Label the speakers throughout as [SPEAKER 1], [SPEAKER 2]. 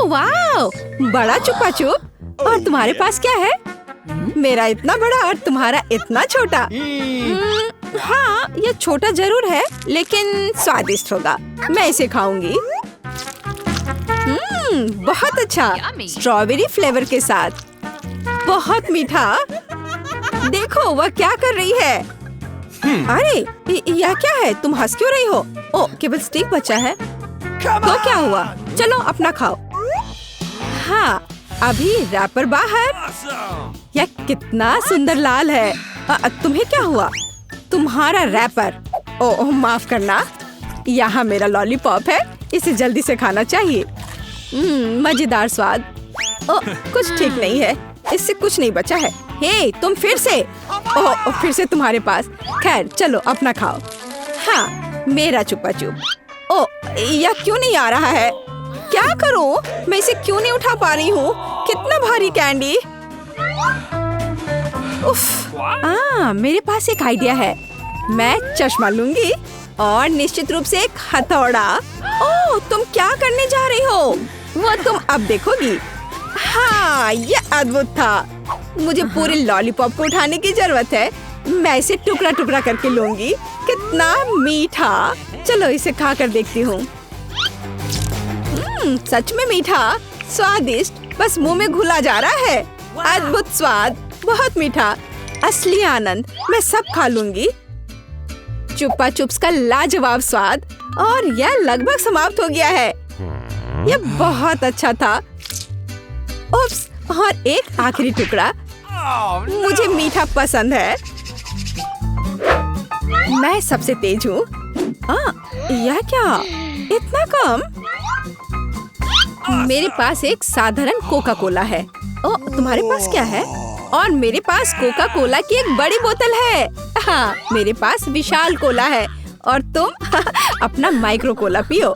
[SPEAKER 1] वाह, बड़ा चुपा चुप। और तुम्हारे पास क्या है? मेरा इतना बड़ा और तुम्हारा इतना छोटा। हाँ, ये छोटा जरूर है लेकिन स्वादिष्ट होगा। मैं इसे खाऊंगी। बहुत अच्छा, स्ट्रॉबेरी फ्लेवर के साथ। बहुत मीठा। देखो वह क्या कर रही है। अरे यह क्या है? तुम हंस क्यों रही हो? ओ, केवल स्टिक बचा है। तो क्या हुआ? चलो अपना खाओ। हाँ, अभी रैपर बाहर। यह कितना सुंदर लाल है। तुम्हें क्या हुआ? तुम्हारा रैपर। ओह माफ करना, यहाँ मेरा लॉलीपॉप है, इसे जल्दी से खाना चाहिए। मजेदार स्वाद। ओह, कुछ ठीक नहीं है, इससे कुछ नहीं बचा है। हे, तुम फिर से। ओह, फिर से तुम्हारे पास। खैर चलो अपना खाओ। हाँ, मेरा चुपा चुप। ओह, यह क्यों नहीं आ रहा है? क्या करूं? मैं इसे क्यों नहीं उठा पा रही हूँ? कितना भारी कैंडी। उफ, मेरे पास एक आइडिया है। मैं चश्मा लूंगी और निश्चित रूप से एक हथौड़ा। ओह, तुम क्या करने जा रही हो? वो तुम अब देखोगी। हाँ, ये अद्भुत था। मुझे पूरे लॉलीपॉप को उठाने की जरूरत है। मैं इसे टुकड़ा टुकड़ा करके लूंगी। कितना मीठा। चलो इसे खा कर देखती हूँ। सच में मीठा, स्वादिष्ट, बस मुंह में घुला जा रहा है। अद्भुत स्वाद, बहुत मीठा, असली आनंद। मैं सब खा लूंगी। चुप्पा चुप्स का लाजवाब स्वाद। और यह लगभग समाप्त हो गया है। यह बहुत अच्छा था। उप्स, और एक आखिरी टुकड़ा। मुझे मीठा पसंद है। मैं सबसे तेज हूँ। यह क्या? इतना कम? मेरे पास एक साधारण कोका कोला है। तुम्हारे पास क्या है? और मेरे पास कोका कोला की एक बड़ी बोतल है। हाँ, मेरे पास विशाल कोला है और तुम अपना माइक्रो कोला पियो।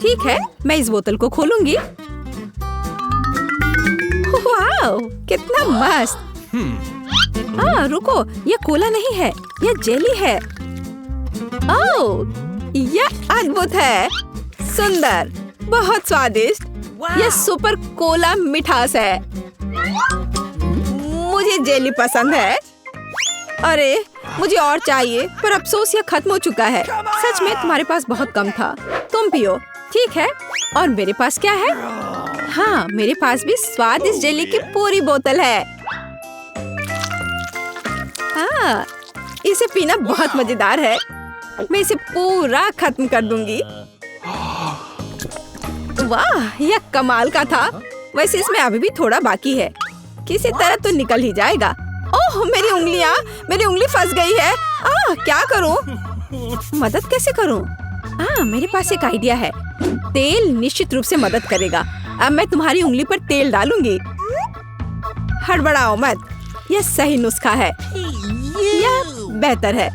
[SPEAKER 1] ठीक है, मैं इस बोतल को खोलूंगी। वाह, कितना मस्त। रुको, ये कोला नहीं है, ये जेली है। ओह, यह अद्भुत है। सुंदर, बहुत स्वादिष्ट। यह सुपर कोला मिठास है। मुझे जेली पसंद है। अरे, मुझे और चाहिए, पर अफसोस यह खत्म हो चुका है। सच में तुम्हारे पास बहुत कम था। तुम पियो। ठीक है, और मेरे पास क्या है? हाँ, मेरे पास भी स्वादिष्ट जेली की पूरी बोतल है। हाँ, इसे पीना बहुत मजेदार है। मैं इसे पूरा खत्म कर दूंगी। वाह, यह कमाल का था। वैसे इसमें अभी भी थोड़ा बाकी है। किसी तरह तो निकल ही जाएगा। ओह, मेरी उंगली फंस गई है। क्या करूं? मदद कैसे करूं? मेरे पास एक आइडिया है। तेल निश्चित रूप से मदद करेगा। अब मैं तुम्हारी उंगली पर तेल डालूंगी। हड़बड़ाओ मत, यह सही नुस्खा है। यह बेहतर है।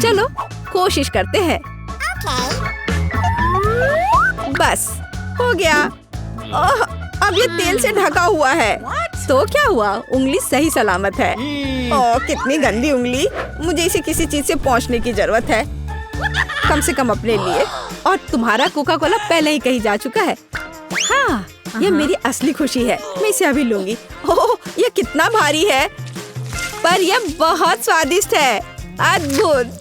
[SPEAKER 1] चलो कोशिश करते हैं। बस हो गया। ओह, अब ये तेल से ढका हुआ है। तो क्या हुआ? उंगली सही सलामत है। ओह, कितनी गंदी उंगली। मुझे इसे किसी चीज से पोंछने की जरूरत है, कम से कम अपने लिए। और तुम्हारा कोका कोला पहले ही कहीं जा चुका है। हाँ, ये मेरी असली खुशी है। मैं इसे अभी लूंगी। ओह, ये कितना भारी है, पर यह बहुत स्वादिष्ट है। अद्भुत।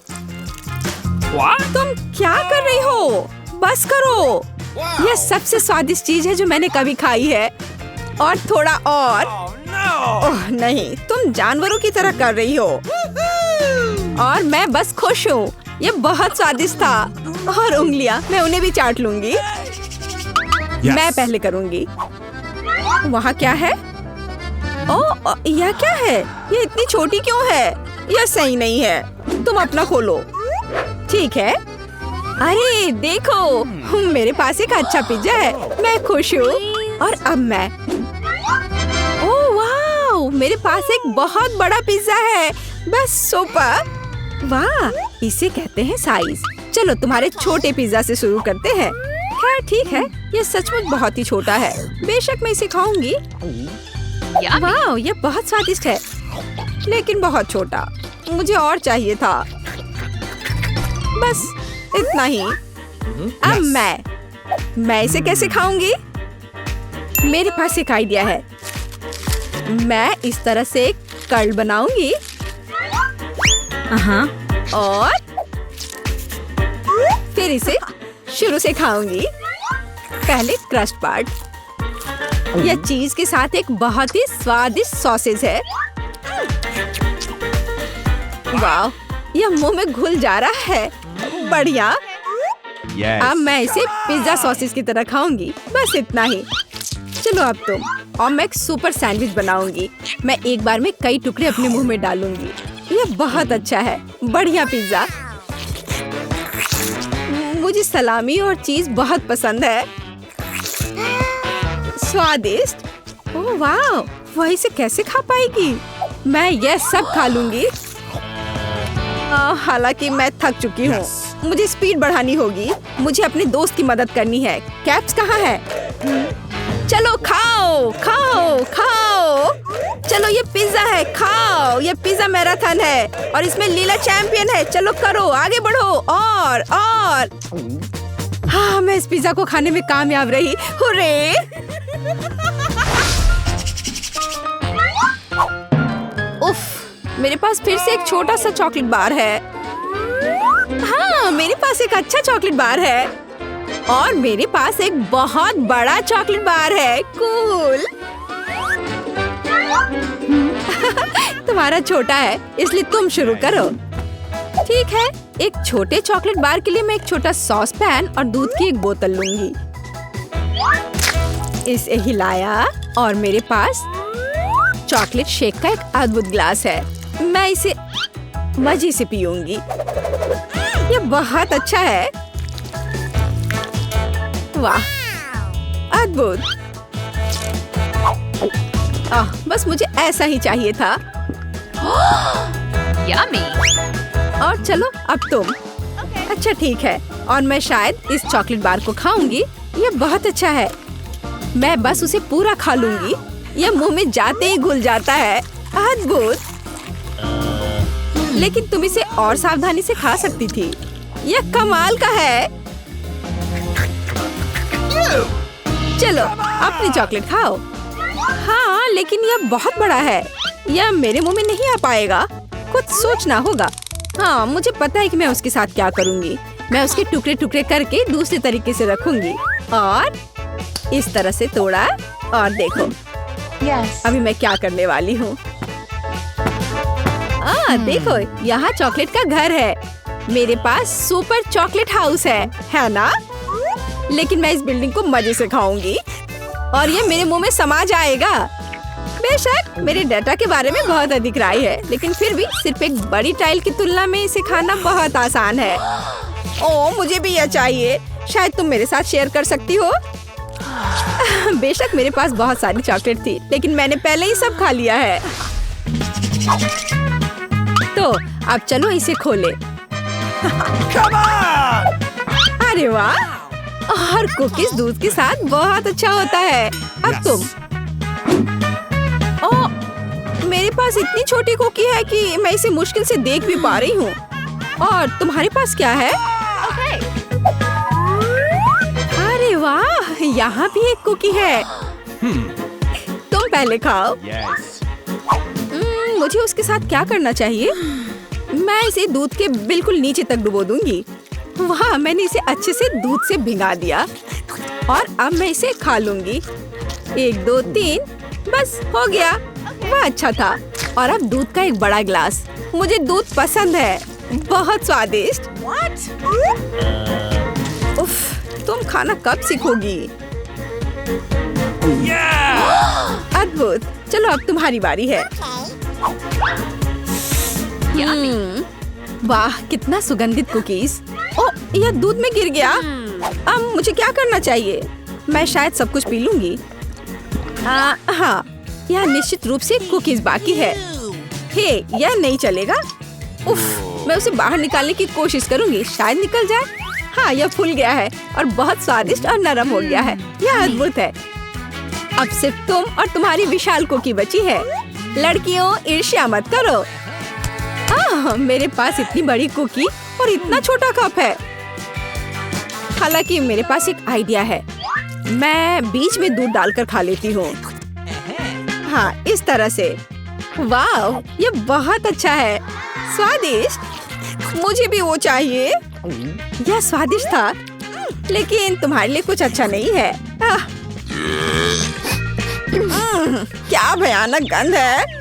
[SPEAKER 1] तुम क्या कर रही हो? बस करो। यह सबसे स्वादिष्ट चीज है जो मैंने कभी खाई है। और थोड़ा और। ओह नहीं, तुम जानवरों की तरह कर रही हो। और मैं बस खुश हूँ। ये बहुत स्वादिष्ट था। और उंगलियां, मैं उन्हें भी चाट लूंगी। मैं पहले करूंगी। वहाँ क्या है? ओह, यह क्या है? ये इतनी छोटी क्यों है? यह सही नहीं है। तुम अपना खोलो। ठीक है। अरे देखो, मेरे पास एक अच्छा पिज्जा है। मैं खुश हूँ। और अब मैं। ओह वाह, मेरे पास एक बहुत बड़ा पिज्जा है। बस सुपर। वाह, इसे कहते हैं साइज। चलो तुम्हारे छोटे पिज्जा से शुरू करते हैं। खैर ठीक है, ये सचमुच बहुत ही छोटा है। बेशक मैं इसे खाऊंगी। वाह, ये बहुत स्वादिष्ट है, लेकिन बहुत छोटा। मुझे और चाहिए था। बस इतना ही। अब मैं इसे कैसे खाऊंगी? मेरे पास एक आइडिया है। मैं इस तरह से एक कर्ल बनाऊंगी और फिर इसे शुरू से खाऊंगी। पहले क्रस्ट पार्ट। यह चीज के साथ एक बहुत ही स्वादिष्ट सॉसेज है। वाह, यह मुंह में घुल जा रहा है। बढ़िया। अब मैं इसे पिज्जा सॉसेज की तरह खाऊंगी। बस इतना ही। चलो अब तुम। और मैं एक सुपर सैंडविच बनाऊंगी। मैं एक बार में कई टुकड़े अपने मुंह में डालूंगी। यह बहुत अच्छा है। बढ़िया पिज्जा। मुझे सलामी और चीज बहुत पसंद है। स्वादिष्ट। ओह वाह, वह इसे कैसे खा पाएगी? मैं यह सब खा लूंगी। हालांकि मैं थक चुकी हूँ। मुझे स्पीड बढ़ानी होगी। मुझे अपने दोस्त की मदद करनी है। कैप्स कहाँ है? चलो खाओ खाओ खाओ। चलो ये पिज्जा है, खाओ। ये पिज्जा मैराथन है और इसमें लीला चैंपियन है। चलो करो, आगे बढ़ो। और हाँ, मैं इस पिज्जा को खाने में कामयाब रही। हुर्रे! उफ, मेरे पास फिर से एक छोटा सा चॉकलेट बार है। हाँ, मेरे पास एक अच्छा चॉकलेट बार है और मेरे पास एक बहुत बड़ा चॉकलेट बार है। कूल। तुम्हारा छोटा है, इसलिए तुम शुरू करो। ठीक है, एक छोटे चॉकलेट बार के लिए मैं एक छोटा सॉस पैन और दूध की एक बोतल लूंगी। इसे हिलाया और मेरे पास चॉकलेट शेक का एक अद्भुत ग्लास है। मैं इसे मजे से पीऊंगी। यह बहुत अच्छा है। वाह, अद्भुत। बस मुझे ऐसा ही चाहिए था। यम्मी। और चलो अब तुम। अच्छा ठीक है, और मैं शायद इस चॉकलेट बार को खाऊंगी। यह बहुत अच्छा है। मैं बस उसे पूरा खा लूंगी। यह मुंह में जाते ही घुल जाता है। अद्भुत। लेकिन तुम इसे और सावधानी से खा सकती थी। यह कमाल का है। चलो अपनी चॉकलेट खाओ। हाँ, लेकिन यह बहुत बड़ा है। यह मेरे मुंह में नहीं आ पाएगा। कुछ सोचना होगा। हाँ, मुझे पता है कि मैं उसके साथ क्या करूँगी। मैं उसके टुकड़े टुकड़े करके दूसरे तरीके से रखूंगी और इस तरह से तोड़ा। और देखो अभी मैं क्या करने वाली हूँ। देखो, यहाँ चॉकलेट का घर है। मेरे पास सुपर चॉकलेट हाउस है ना? लेकिन मैं इस बिल्डिंग को मजे से खाऊंगी और ये मेरे मुंह में समा जाएगा। बेशक मेरे डाटा के बारे में बहुत अधिक राय है, लेकिन फिर भी सिर्फ एक बड़ी टाइल की तुलना में इसे खाना बहुत आसान है। ओह, मुझे भी यह चाहिए। शायद तुम मेरे साथ शेयर कर सकती हो। बेशक मेरे पास बहुत सारी चॉकलेट थी, लेकिन मैंने पहले ही सब खा लिया है। तो अब चलो इसे खोले। अरे वाह, और कुकीज दूध के साथ बहुत अच्छा होता है। अब तुम। मेरे पास इतनी छोटी कुकी है कि मैं इसे मुश्किल से देख भी पा रही हूँ। और तुम्हारे पास क्या है? अरे वाह, यहाँ भी एक कुकी है। तुम पहले खाओ। मुझे उसके साथ क्या करना चाहिए? मैं इसे दूध के बिल्कुल नीचे तक डुबो दूंगी। वाह, मैंने इसे अच्छे से दूध से भिगा दिया और अब मैं इसे खा लूंगी। 1 2 3, बस हो गया। वह अच्छा था। और अब दूध का एक बड़ा गिलास। मुझे दूध पसंद है। बहुत स्वादिष्ट। उफ, तुम खाना कब सीखोगी? अद्भुत। चलो अब तुम्हारी बारी है। वाह, कितना सुगंधित कुकीज। ओह, यह दूध में गिर गया। अब मुझे क्या करना चाहिए? मैं शायद सब कुछ पी लूंगी। हाँ, यह निश्चित रूप से कुकीज बाकी है। हे, यह नहीं चलेगा। उफ, मैं उसे बाहर निकालने की कोशिश करूंगी। शायद निकल जाए। हाँ, यह फूल गया है और बहुत स्वादिष्ट और नरम हो गया है। यह अद्भुत है। अब सिर्फ तुम और तुम्हारी विशाल कुकी बची है। लड़कियों, ईर्ष्या मत करो। मेरे पास इतनी बड़ी कुकी और इतना छोटा कप है। हालांकि मेरे पास एक आइडिया है। मैं बीच में दूध डालकर खा लेती हूँ। हाँ, इस तरह से। वाह, ये बहुत अच्छा है, स्वादिष्ट। मुझे भी वो चाहिए। यह स्वादिष्ट था, लेकिन तुम्हारे लिए कुछ अच्छा नहीं है। क्या भयानक गंध है।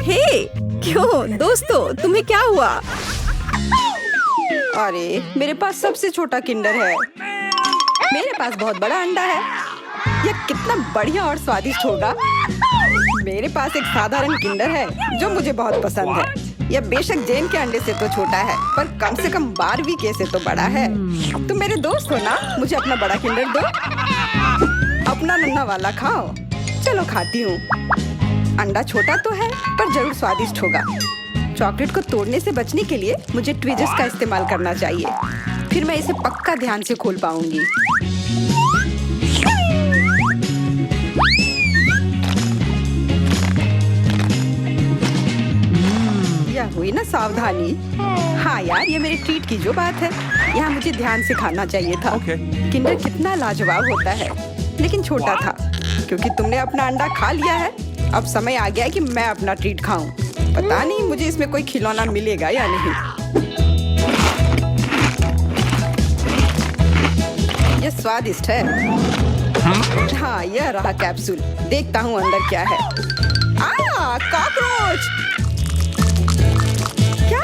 [SPEAKER 1] हे, क्यों दोस्तों, तुम्हें क्या हुआ? अरे, मेरे पास सबसे छोटा किंडर है। मेरे पास बहुत बड़ा अंडा है। यह कितना बढ़िया और स्वादिष्ट होगा। मेरे पास एक साधारण किंडर है जो मुझे बहुत पसंद है। यह बेशक जेन के अंडे से तो छोटा है, पर कम से कम बारबी के से तो बड़ा है। तुम मेरे दोस्त हो ना, मुझे अपना बड़ा किंडर दो। अपना नन्हा वाला खाओ। चलो खाती हूँ। अंडा छोटा तो है, पर जरूर स्वादिष्ट होगा। चॉकलेट को तोड़ने से बचने के लिए मुझे ट्विजर्स का इस्तेमाल करना चाहिए। फिर मैं इसे पक्का ध्यान से खोल पाऊंगी। यह हुई ना सावधानी। हाँ यार, ये मेरे ट्रीट की जो बात है, यहाँ मुझे ध्यान से खाना चाहिए था। किंडर कितना लाजवाब होता है, लेकिन छोटा था। क्योंकि तुमने अपना अंडा खा लिया है, अब समय आ गया है कि मैं अपना ट्रीट खाऊं। पता नहीं मुझे इसमें कोई खिलौना मिलेगा या नहीं। यह स्वादिष्ट है। हाँ, यह रहा कैप्सूल। देखता हूँ अंदर क्या है। कॉकरोच! क्या?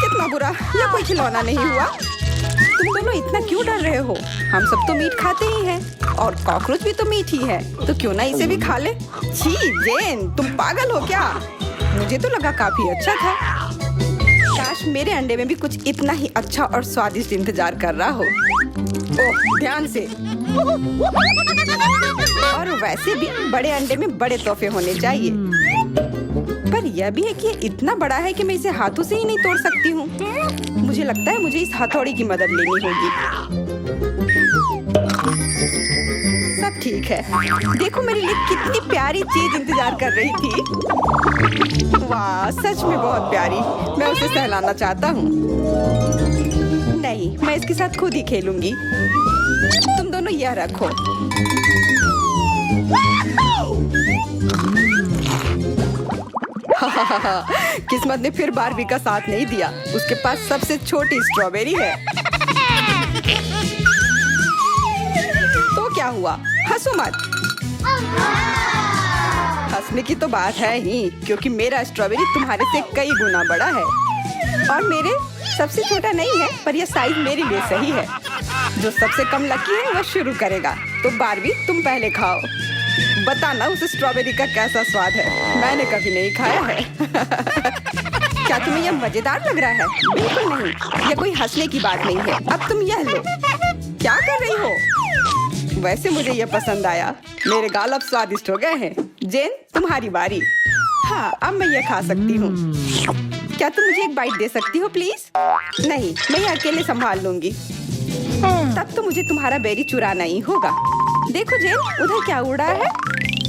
[SPEAKER 1] कितना बुरा। यह कोई खिलौना नहीं हुआ। तुम दोनों इतना क्यों डर रहे हो? हम सब तो मीट खाते ही हैं, और कॉकरोच भी तो मीट ही है, तो क्यों ना इसे भी खा ले। छी जेन, तुम पागल हो क्या? मुझे तो लगा काफी अच्छा था। काश मेरे अंडे में भी कुछ इतना ही अच्छा और स्वादिष्ट इंतजार कर रहा हो। ओह, ध्यान से। और वैसे भी बड़े अंडे में बड़े तोहफे होने चाहिए। पर यह भी है कि ये इतना बड़ा है कि मैं इसे हाथों से ही नहीं तोड़ सकती हूँ। मुझे लगता है मुझे इस हथौड़ी की मदद लेनी होगी। सब ठीक है। देखो मेरे लिए कितनी प्यारी चीज इंतजार कर रही थी। वाह, सच में बहुत प्यारी। मैं उसे सहलाना चाहता हूँ। नहीं, मैं इसके साथ खुद ही खेलूंगी। तुम दोनों यह रखो। किस्मत ने फिर बारबी का साथ नहीं दिया। उसके पास सबसे छोटी स्ट्रॉबेरी है। तो क्या हुआ? हंसो मत। हंसने की तो बात है ही, क्योंकि मेरा स्ट्रॉबेरी तुम्हारे से कई गुना बड़ा है। और मेरे सबसे छोटा नहीं है, पर यह साइज मेरे लिए सही है। जो सबसे कम लकी है वह शुरू करेगा। तो बारबी, तुम पहले खाओ। बताना उस स्ट्रॉबेरी का कैसा स्वाद है। मैंने कभी नहीं खाया है। क्या तुम्हें यह मजेदार लग रहा है? बिल्कुल नहीं, यह कोई हंसने की बात नहीं है। अब तुम यह लो। क्या कर रही हो? वैसे मुझे यह पसंद आया। मेरे गाल अब स्वादिष्ट हो गए हैं। जेन, तुम्हारी बारी। हाँ, अब मैं यह खा सकती हूँ। क्या तुम मुझे एक बाइट दे सकती हो प्लीज? नहीं, मैं यह अकेले संभाल लूंगी। तब तो मुझे तुम्हारा बेरी चुराना ही होगा। देखो जेन, उधर क्या उड़ा है?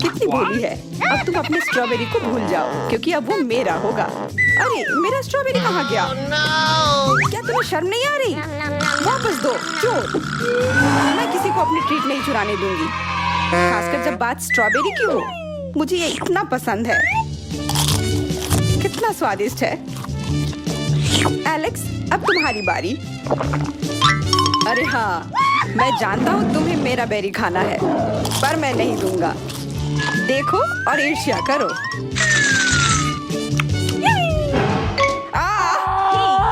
[SPEAKER 1] कितनी भोली है। अब तुम अपनी स्ट्रॉबेरी को भूल जाओ, क्योंकि अब वो मेरा होगा। अरे, मेरा स्ट्रॉबेरी कहाँ गया? क्या तुम्हें शर्म नहीं आ रही? वापस दो, चोर। मैं किसी को अपनी ट्रीट नहीं चुराने दूंगी, खासकर जब बात स्ट्रॉबेरी की हो। मुझे ये इतना पसंद है। कितना स्वादिष्ट है। एलेक्स, अब तुम्हारी बारी। अरे हाँ, मैं जानता हूँ तुम्हें मेरा बेरी खाना है, पर मैं नहीं दूंगा। देखो और ईर्ष्या करो।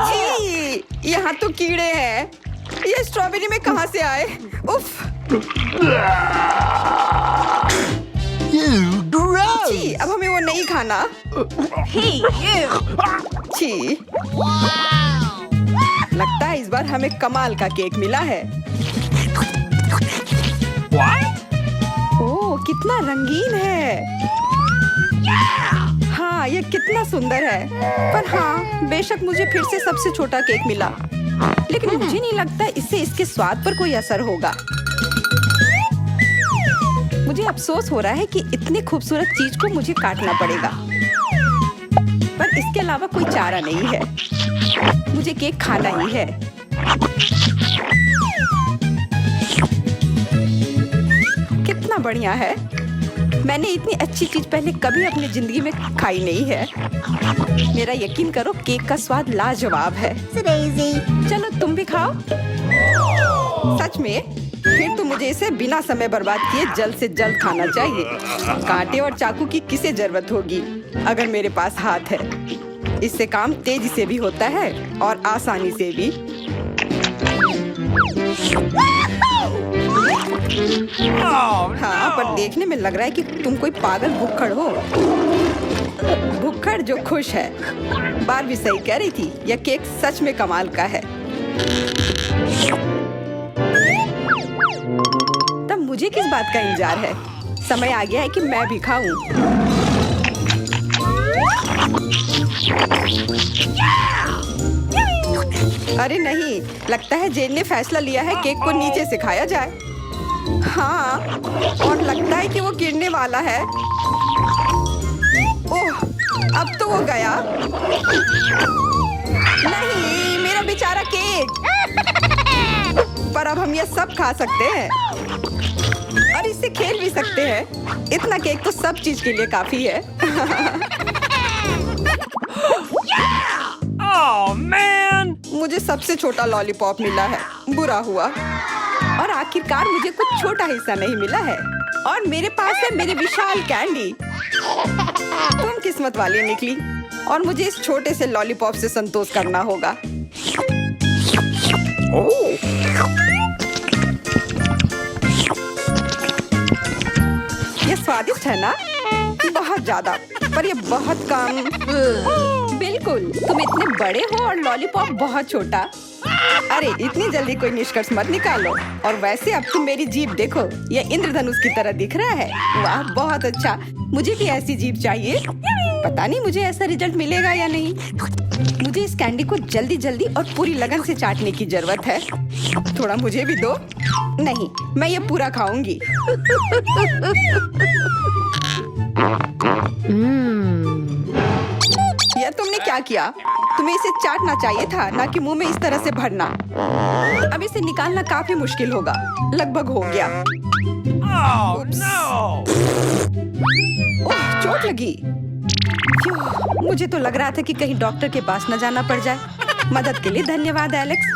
[SPEAKER 1] छी, यहाँ तो कीड़े हैं। ये स्ट्रॉबेरी में कहाँ से आए? उफ। छी, अब हमें वो नहीं खाना। छी, लगता है इस बार हमें कमाल का केक मिला है। ओह, कितना रंगीन है। हाँ, ये कितना सुंदर है। पर हाँ, बेशक मुझे फिर से सबसे छोटा केक मिला, लेकिन मुझे नहीं लगता इससे इसके स्वाद पर कोई असर होगा। मुझे अफसोस हो रहा है कि इतनी खूबसूरत चीज को मुझे काटना पड़ेगा, पर इसके अलावा कोई चारा नहीं है। मुझे केक खाना ही है। कितना बढ़िया है। मैंने इतनी अच्छी चीज पहले कभी अपनी जिंदगी में खाई नहीं है। मेरा यकीन करो, केक का स्वाद लाजवाब है। चलो तुम भी खाओ। सच में? फिर तो मुझे इसे बिना समय बर्बाद किए जल्द से जल्द खाना चाहिए। कांटे और चाकू की किसे जरूरत होगी अगर मेरे पास हाथ है। इससे काम तेजी से भी होता है और आसानी से भी। हाँ, पर देखने में लग रहा है कि तुम कोई पागल भुक्खड़ हो। भुक्खड़ जो खुश है। बारबी सही कह रही थी, यह केक सच में कमाल का है। तब मुझे किस बात का इंतजार है? समय आ गया है कि मैं भी खाऊं। अरे नहीं, लगता है जेन ने फैसला लिया है केक को नीचे से खाया जाए। हाँ, और लगता है कि वो गिरने वाला है। ओह, अब तो वो गया। नहीं, मेरा बेचारा केक। पर अब हम ये सब खा सकते हैं और इससे खेल भी सकते हैं। इतना केक तो सब चीज के लिए काफी है।
[SPEAKER 2] Oh man!
[SPEAKER 1] मुझे सबसे छोटा लॉलीपॉप मिला है। बुरा हुआ। और आखिरकार मुझे कुछ छोटा हिस्सा नहीं मिला है। और मेरे पास है मेरे विशाल कैंडी। तुम किस्मत वाली निकली और मुझे इस छोटे से लॉलीपॉप से संतोष करना होगा। ये स्वादिष्ट है ना? बहुत ज्यादा, पर ये बहुत कम। बिल्कुल, तुम इतने बड़े हो और लॉलीपॉप बहुत छोटा। अरे इतनी जल्दी कोई निष्कर्ष मत निकालो। और वैसे अब तुम मेरी जीभ देखो, ये इंद्रधनुष की तरह दिख रहा है। वाह, बहुत अच्छा। मुझे भी ऐसी जीभ चाहिए। पता नहीं मुझे ऐसा रिजल्ट मिलेगा या नहीं। मुझे इस कैंडी को जल्दी जल्दी और पूरी लगन से चाटने की जरूरत है। थोड़ा मुझे भी दो। नहीं, मैं ये पूरा खाऊंगी। यह तुमने क्या किया? तुम्हें इसे चाटना चाहिए था, ना कि मुंह में इस तरह से भरना। अब इसे निकालना काफी मुश्किल होगा। लगभग हो गया।
[SPEAKER 2] Oh no!
[SPEAKER 1] ओह, चोट लगी। मुझे तो लग रहा था कि कहीं डॉक्टर के पास न जाना पड़ जाए। मदद के लिए धन्यवाद एलेक्स।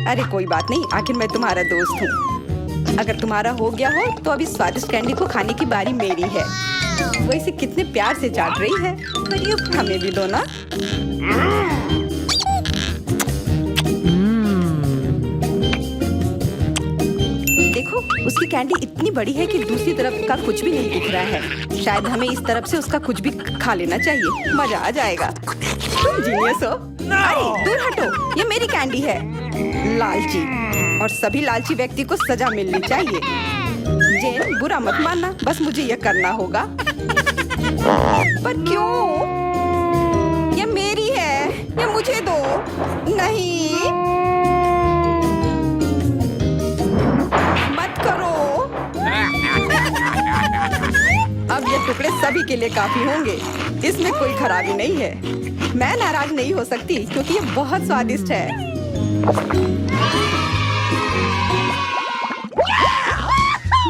[SPEAKER 1] अरे कोई बात नहीं, आखिर मैं तुम्हारा दोस्त हूँ। अगर तुम्हारा हो गया हो तो अभी स्वादिष्ट कैंडी को खाने की बारी मेरी है। वो इसे कितने प्यार से चाट रही है। हमें भी दो ना। देखो, उसकी कैंडी इतनी बड़ी है कि दूसरी तरफ का कुछ भी नहीं दिख रहा है। शायद हमें इस तरफ से उसका कुछ भी खा लेना चाहिए। मजा आ जाएगा। तुम जीनियस हो। अरे दूर हटो, ये मेरी कैंडी है। लालची, और सभी लालची व्यक्ति को सजा मिलनी चाहिए। जेन, बुरा मत मानना, बस मुझे यह करना होगा। पर क्यों? ये मेरी है, ये मुझे दो। नहीं, मत करो। अब ये टुकड़े सभी के लिए काफी होंगे। इसमें कोई खराबी नहीं है। मैं नाराज नहीं हो सकती क्योंकि ये बहुत स्वादिष्ट है।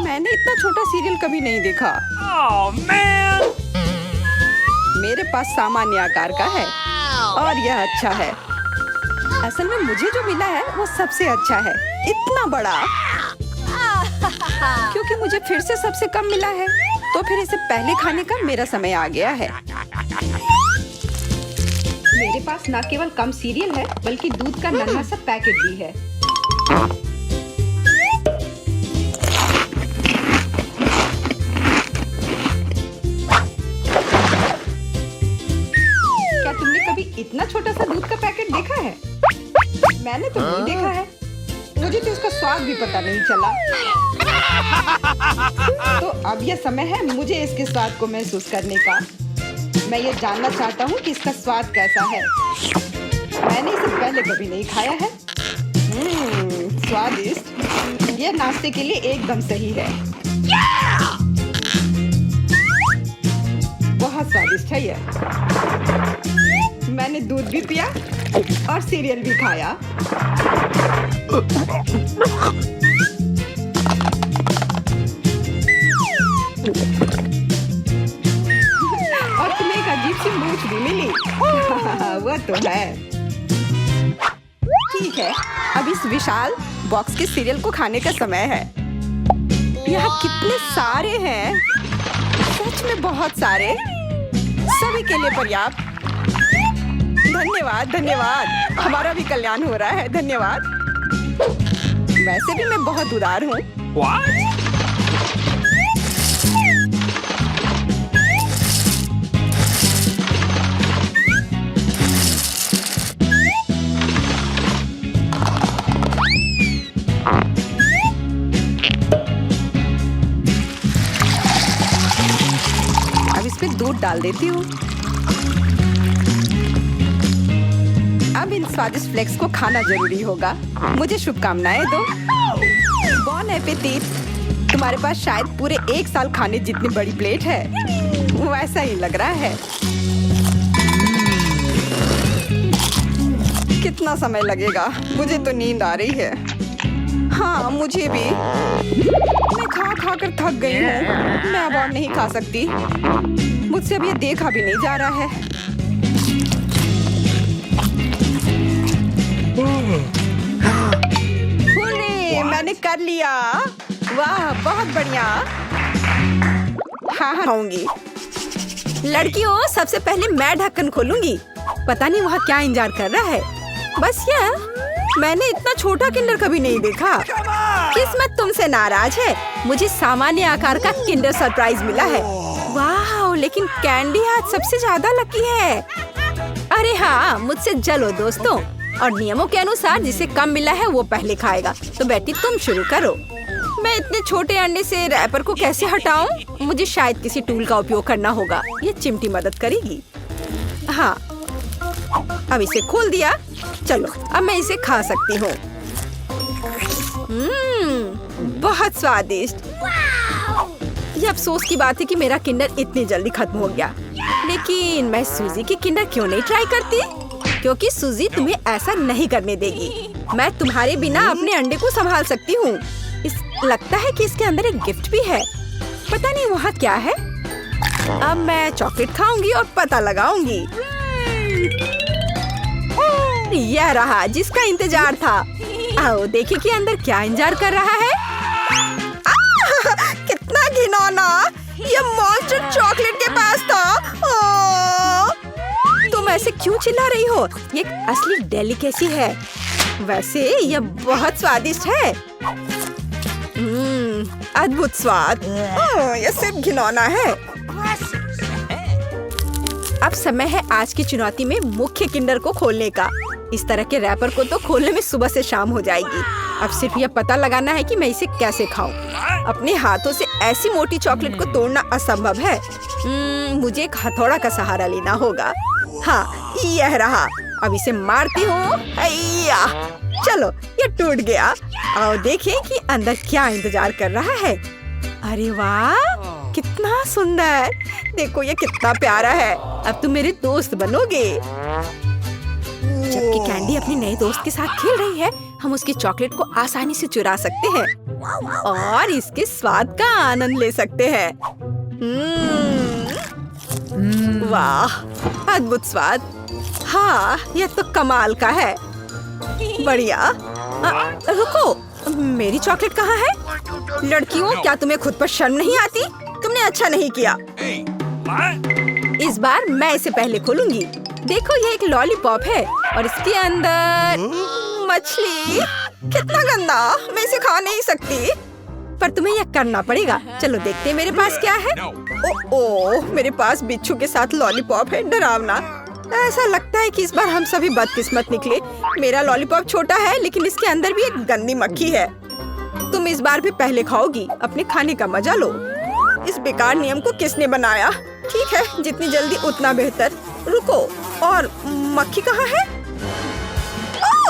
[SPEAKER 1] मैंने इतना छोटा सीरियल कभी नहीं देखा।
[SPEAKER 2] Oh man!
[SPEAKER 1] मेरे पास सामान्य आकार का है और यह अच्छा है। असल में मुझे जो मिला है वो सबसे अच्छा है। इतना बड़ा। क्योंकि मुझे फिर से सबसे कम मिला है, तो फिर इसे पहले खाने का मेरा समय आ गया है। मेरे पास न केवल कम सीरियल है, बल्कि दूध का नन्हा सा पैकेट भी है। क्या तुमने कभी इतना छोटा सा दूध का पैकेट देखा है? मैंने तो नहीं देखा है। मुझे तो इसका स्वाद भी पता नहीं चला। तो अब यह समय है मुझे इसके स्वाद को महसूस करने का। मैं ये जानना चाहता हूँ कि इसका स्वाद कैसा है। मैंने इसे पहले कभी नहीं खाया है। स्वादिष्ट। यह नाश्ते के लिए एकदम सही है। बहुत स्वादिष्ट है यह। मैंने दूध भी पिया और सीरियल भी खाया। और तुम्हें एक अजीब सी मूंछ भी मिली। वो तो है। ठीक है, अब इस विशाल बॉक्स के सीरियल को खाने का समय है। यहाँ कितने सारे हैं, सच में बहुत सारे, सभी के लिए पर्याप्त। धन्यवाद धन्यवाद, हमारा भी कल्याण हो रहा है, धन्यवाद। वैसे भी मैं बहुत उदार हूँ।
[SPEAKER 2] What?
[SPEAKER 1] अब इसमें दूध डाल देती हूँ। अब इन स्वादिष्ट फ्लेक्स को खाना जरूरी होगा। मुझे शुभकामनाएं दो। बॉन एपेटीट। तुम्हारे पास शायद पूरे 1 साल खाने जितनी बड़ी प्लेट है। वैसा ही लग रहा है। कितना समय लगेगा? मुझे तो नींद आ रही है। हाँ, मुझे भी। मैं खा खा कर थक गई हूँ। मैं अब और नहीं खा सकती। मुझसे अब ये देखा भी नहीं जा रहा है। हुर्रे, मैंने कर लिया। वाह, बहुत बढ़िया। हाँ खाऊंगी। लड़कियों, सबसे पहले मैं ढक्कन खोलूंगी। पता नहीं वहाँ क्या इंतजार कर रहा है। बस यह, मैंने इतना छोटा किंडर कभी नहीं देखा। किस्मत तुमसे नाराज है। मुझे सामान्य आकार का किंडर सरप्राइज मिला है। वाह, लेकिन कैंडी आज सबसे ज्यादा लकी है। अरे हाँ, मुझसे जलो दोस्तों। और नियमों के अनुसार जिसे कम मिला है वो पहले खाएगा। तो बेटी तुम शुरू करो। मैं इतने छोटे अंडे से रैपर को कैसे हटाऊं? मुझे शायद किसी टूल का उपयोग करना होगा। ये चिमटी मदद करेगी। हाँ, अब इसे खोल दिया। चलो, अब मैं इसे खा सकती हूँ। बहुत स्वादिष्ट। ये अफसोस की बात है कि मेरा किंडर इतनी जल्दी खत्म हो गया। लेकिन मैं सूजी की किंडर क्यों नहीं ट्राई करती? क्योंकि सूजी तुम्हें ऐसा नहीं करने देगी। मैं तुम्हारे बिना अपने अंडे को संभाल सकती हूँ। लगता है कि इसके अंदर एक गिफ्ट भी है। पता नहीं वहाँ क्या है। अब मैं चॉकलेट खाऊंगी और पता लगाऊंगी। यह रहा जिसका इंतजार था। आओ देखिए कि अंदर क्या इंतजार कर रहा है। कितना घिनौना। ये मॉन्स्टर चॉकलेट के पास था। तुम ऐसे क्यों चिल्ला रही हो? ये एक असली डेलिकेसी है। वैसे यह बहुत स्वादिष्ट है। अद्भुत स्वाद। यह सिर्फ घिनौना है। अब समय है आज की चुनौती में मुख्य किंडर को खोलने का। इस तरह के रैपर को तो खोलने में सुबह से शाम हो जाएगी। अब सिर्फ यह पता लगाना है कि मैं इसे कैसे खाऊं। अपने हाथों से ऐसी मोटी चॉकलेट को तोड़ना असंभव है। मुझे एक हथौड़ा का सहारा लेना होगा। हाँ, यह रहा। अब इसे मारती हूँ। चलो, ये टूट गया। आओ देखें कि अंदर क्या इंतजार कर रहा है। अरे वाह, कितना सुंदर। देखो ये कितना प्यारा है। अब तुम मेरे दोस्त बनोगे। जबकि कैंडी अपने नए दोस्त के साथ खेल रही है, हम उसकी चॉकलेट को आसानी से चुरा सकते हैं और इसके स्वाद का आनंद ले सकते हैं। वाह, अद्भुत स्वाद। हाँ, यह तो कमाल का है। बढ़िया। रुको, मेरी चॉकलेट कहाँ है? लड़कियों, क्या तुम्हें खुद पर शर्म नहीं आती? तुमने अच्छा नहीं किया। इस बार मैं इसे पहले खोलूंगी। देखो, ये एक लॉलीपॉप है और इसके अंदर मछली। कितना गंदा। मैं इसे खा नहीं सकती। पर तुम्हें यह करना पड़ेगा। चलो देखते हैं मेरे पास क्या है। ओह, मेरे पास बिच्छू के साथ लॉलीपॉप है। डरावना। ऐसा लगता है कि इस बार हम सभी बदकिस्मत निकले। मेरा लॉलीपॉप छोटा है, लेकिन इसके अंदर भी एक गंदी मक्खी है। तुम इस बार भी पहले खाओगी। अपने खाने का मजा लो। इस बेकार नियम को किसने बनाया? ठीक है, जितनी जल्दी उतना बेहतर। रुको, और मक्खी कहाँ है?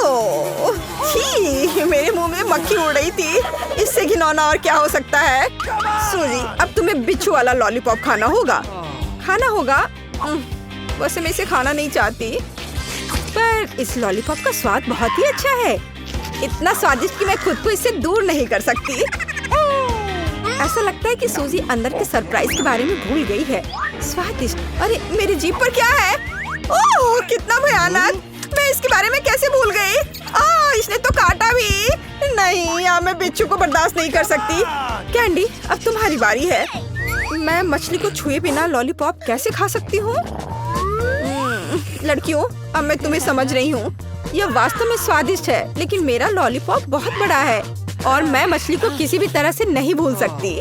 [SPEAKER 1] ओह, छी, मेरे मुंह में मक्खी उड़ रही थी। इससे घिनौना और क्या हो सकता है? सूजी, अब तुम्हें बिच्छू वाला लॉलीपॉप खाना होगा। वैसे मैं इसे खाना नहीं चाहती, पर इस लॉलीपॉप का स्वाद बहुत ही अच्छा है। इतना स्वादिष्ट कि मैं खुद को इससे दूर नहीं कर सकती। ऐसा लगता है कि सूजी अंदर के सरप्राइज के बारे में भूल गई है। स्वादिष्ट। अरे मेरी जीभ पर क्या है? ओह कितना भयानक! मैं इसके बारे में कैसे भूल गई? इसने तो काटा भी। नहीं, अब मैं बिच्छू को बर्दाश्त नहीं कर सकती। कैंडी, अब तुम्हारी बारी है। मैं मछली को छुए बिना लॉलीपॉप कैसे खा सकती हूँ? लड़कियों, अब मैं तुम्हें समझ रही हूँ। यह वास्तव में स्वादिष्ट है, लेकिन मेरा लॉलीपॉप बहुत बड़ा है और मैं मछली को किसी भी तरह से नहीं भूल सकती।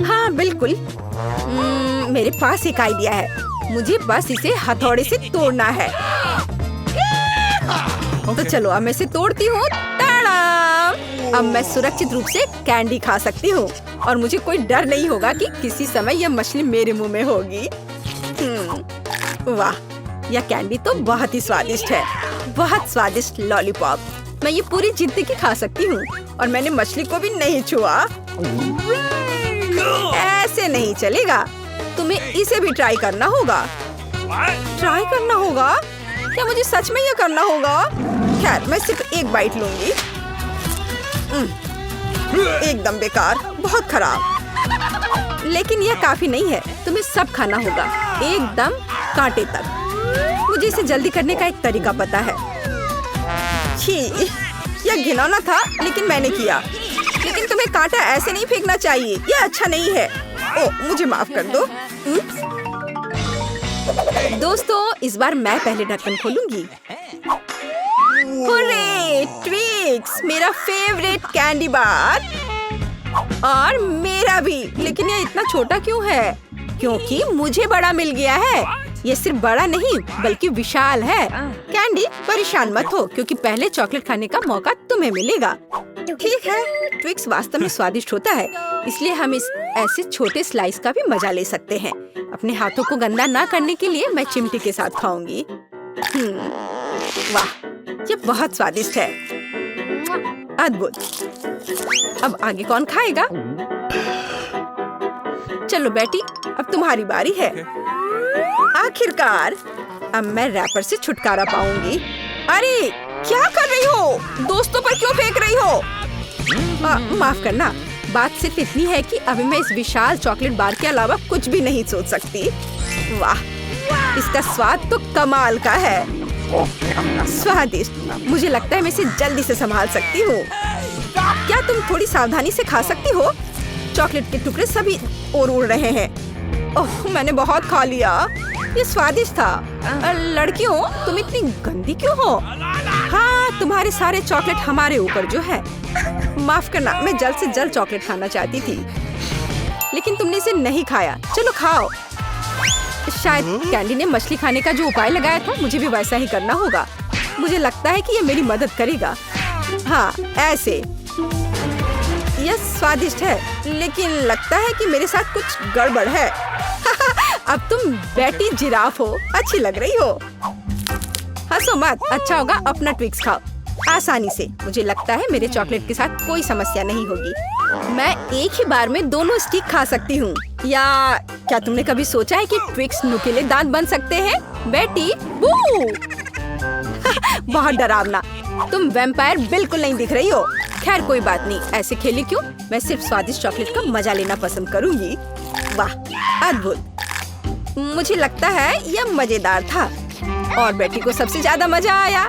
[SPEAKER 1] हाँ बिल्कुल। मेरे पास एक आइडिया है। मुझे बस इसे हथौड़े से तोड़ना है। तो चलो अब मैं इसे तोड़ती हूँ। अब मैं सुरक्षित रूप से कैंडी खा सकती हूँ और मुझे कोई डर नहीं होगा कि किसी समय यह मछली मेरे मुंह में होगी। वाह, यह कैंडी तो बहुत ही स्वादिष्ट है। बहुत स्वादिष्ट लॉलीपॉप। मैं ये पूरी जिंदगी खा सकती हूँ और मैंने मछली को भी नहीं छुआ। ऐसे नहीं चलेगा। तुम्हें इसे भी ट्राई करना होगा। ट्राई करना होगा? क्या मुझे सच में ये करना होगा? खैर, मैं सिर्फ एक बाइट लूंगी। एकदम बेकार, बहुत खराब। लेकिन यह काफी नहीं है, तुम्हें सब खाना होगा, एकदम कांटे तक। मुझे इसे जल्दी करने का एक तरीका पता है। छी, यह घिनौना था, लेकिन मैंने किया। लेकिन तुम्हें कांटा ऐसे नहीं फेंकना चाहिए, यह अच्छा नहीं है। ओह, मुझे माफ कर दो। दोस्तों, इस बार मैं पहले ढक्कन खोलूंगी। हुर्रे, ट्विक्स, मेरा फेवरेट कैंडी बार। और मेरा भी। लेकिन ये इतना छोटा क्यों है? क्योंकि मुझे बड़ा मिल गया है। ये सिर्फ बड़ा नहीं बल्कि विशाल है। कैंडी, परेशान मत हो, क्योंकि पहले चॉकलेट खाने का मौका तुम्हें मिलेगा। ठीक है, ट्विक्स वास्तव में स्वादिष्ट होता है, इसलिए हम इस ऐसे छोटे स्लाइस का भी मजा ले सकते हैं। अपने हाथों को गंदा ना करने के लिए मैं चिमटी के साथ खाऊंगी। वाह, ये बहुत स्वादिष्ट है। अद्भुत। अब आगे कौन खाएगा? चलो बेटी, अब तुम्हारी बारी है। आखिरकार अब मैं रैपर से छुटकारा पाऊंगी। अरे क्या कर रही हो? दोस्तों पर क्यों फेंक रही हो? माफ करना, बात सिर्फ इतनी है कि अभी मैं इस विशाल चॉकलेट बार के अलावा कुछ भी नहीं सोच सकती। वाह, इसका स्वाद तो कमाल का है। स्वादिष्ट। मुझे लगता है मैं इसे जल्दी से संभाल सकती हूँ। क्या तुम थोड़ी सावधानी से खा सकती हो? चॉकलेट के टुकड़े सभी और उड़ रहे हैं। ओह, मैंने बहुत खा लिया। ये स्वादिष्ट था। लड़कियों, तुम इतनी गंदी क्यों हो? हाँ, तुम्हारे सारे चॉकलेट हमारे ऊपर जो है। माफ करना, मैं जल्द से जल्द चॉकलेट खाना चाहती थी, लेकिन तुमने इसे नहीं खाया। चलो खाओ। शायद कैंडी ने मछली खाने का जो उपाय लगाया था, मुझे भी वैसा ही करना होगा। मुझे लगता है कि ये मेरी मदद करेगा। हाँ, ऐसे। यह स्वादिष्ट है, लेकिन लगता है कि मेरे साथ कुछ गड़बड़ है। अब तुम बेटी जिराफ हो, अच्छी लग रही हो। हंसो मत, अच्छा होगा अपना ट्विक्स खाओ आसानी से। मुझे लगता है मेरे चॉकलेट के साथ कोई समस्या नहीं होगी। मैं एक ही बार में दोनों स्टिक खा सकती हूँ। या क्या तुमने कभी सोचा है कि ट्विक्स नुकीले दांत बन सकते हैं? बेटी, बहुत डरावना। तुम वैम्पायर बिल्कुल नहीं दिख रही हो। खैर कोई बात नहीं, ऐसे खेली क्यों? मैं सिर्फ स्वादिष्ट चॉकलेट का मजा लेना पसंद करूंगी। वाह, अद्भुत। मुझे लगता है यह मजेदार था और बेटी को सबसे ज्यादा मजा आया।